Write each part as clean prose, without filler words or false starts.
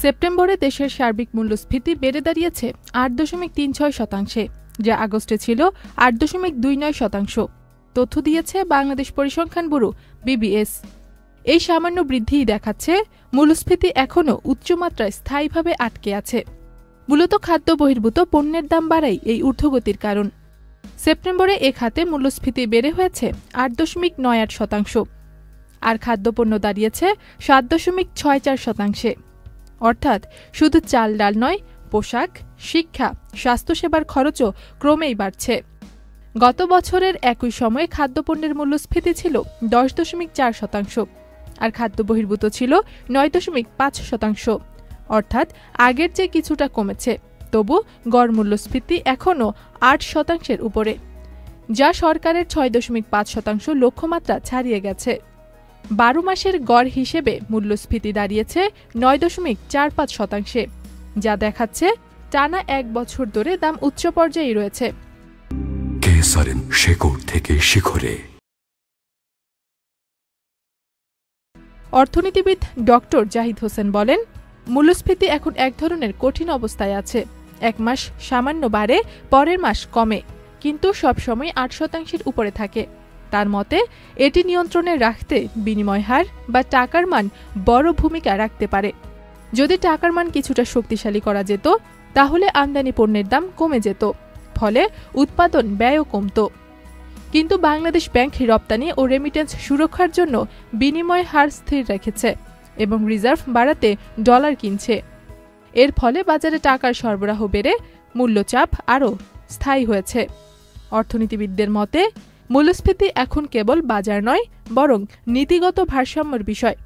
সেপ্টেম্বরে দেশের সার্বিক মূল্যস্ফীতি বেড়ে দাঁড়িয়েছে ৮.৩৬%, যা আগস্টে ছিল ৮.২৯%। তথ্য দিয়েছে বাংলাদেশ পরিসংখ্যান ব্যুরো BBS। এই সামান্য বৃদ্ধিই দেখাচ্ছে মূল্যস্ফীতি এখনও উচ্চমাত্রায় স্থায়ীভাবে আটকে আছে। মূলত খাদ্য বহির্ভূত পণ্যের দাম বাড়াই এই ঊর্ধ্বগতির কারণ। সেপ্টেম্বরে এ খাতে মূল্যস্ফীতি বেড়ে হয়েছে ৮.৯৮%, আর খাদ্যপণ্য দাঁড়িয়েছে ৭.৬৪%। অর্থাৎ শুধু চাল ডাল নয়, পোশাক, শিক্ষা, স্বাস্থ্যসেবার খরচও ক্রমেই বাড়ছে। গত বছরের একই সময়ে খাদ্যপণ্যের মূল্যস্ফীতি ছিল ১০.৪%, আর খাদ্য বহির্ভূত ছিল ৯.৫%। অর্থাৎ আগের চেয়ে কিছুটা কমেছে, তবু গড় মূল্যস্ফীতি এখনও ৮% উপরে, যা সরকারের ৬.৫% লক্ষ্যমাত্রা ছাড়িয়ে গেছে। ১২ মাসের গড় হিসেবে মূল্যস্ফীতি দাঁড়িয়েছে ৯.৪৫%, যা দেখাচ্ছে টানা এক বছর ধরে দাম উচ্চ পর্যায়ে রয়েছে। শেকড় থেকে শিখরে। অর্থনীতিবিদ ডক্টর জাহিদ হোসেন বলেন, মূল্যস্ফীতি এখন এক ধরনের কঠিন অবস্থায় আছে। এক মাস সামান্য বাড়ে, পরের মাস কমে, কিন্তু সবসময় ৮% উপরে থাকে। তার মতে এটি নিয়ন্ত্রণে রাখতে বিনিময় হার বা টাকার মান বড় ভূমিকা রাখতে পারে। যদি টাকার মান কিছুটা শক্তিশালী করা যেত, তাহলে আমদানি পণ্যের দাম কমে যেত, ফলে উৎপাদন ব্যয়ও কমত। কিন্তু বাংলাদেশ ব্যাংক রপ্তানি ও রেমিটেন্স সুরক্ষার জন্য বিনিময় হার স্থির রেখেছে এবং রিজার্ভ বাড়াতে ডলার কিনছে। এর ফলে বাজারে টাকার সরবরাহ বেড়ে মূল্যচাপ আরও স্থায়ী হয়েছে। অর্থনীতিবিদদের মতে মূল্যস্ফীতি এখন কেবল বাজার নয়, বরং নীতিগত ভারসাম্যের বিষয়।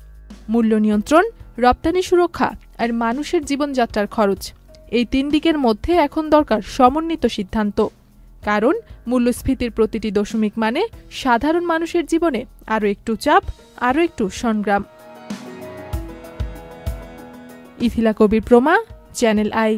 মূল্য নিয়ন্ত্রণ, রপ্তানি সুরক্ষা আর মানুষের জীবনযাত্রার খরচ, এই তিন দিকের মধ্যে এখন দরকার সমন্বিত সিদ্ধান্ত। কারণ মূল্যস্ফীতির প্রতিটি দশমিক মানে সাধারণ মানুষের জীবনে আরও একটু চাপ, আরও একটু সংগ্রাম। ইথিলা কবির প্রমা, চ্যানেল আই।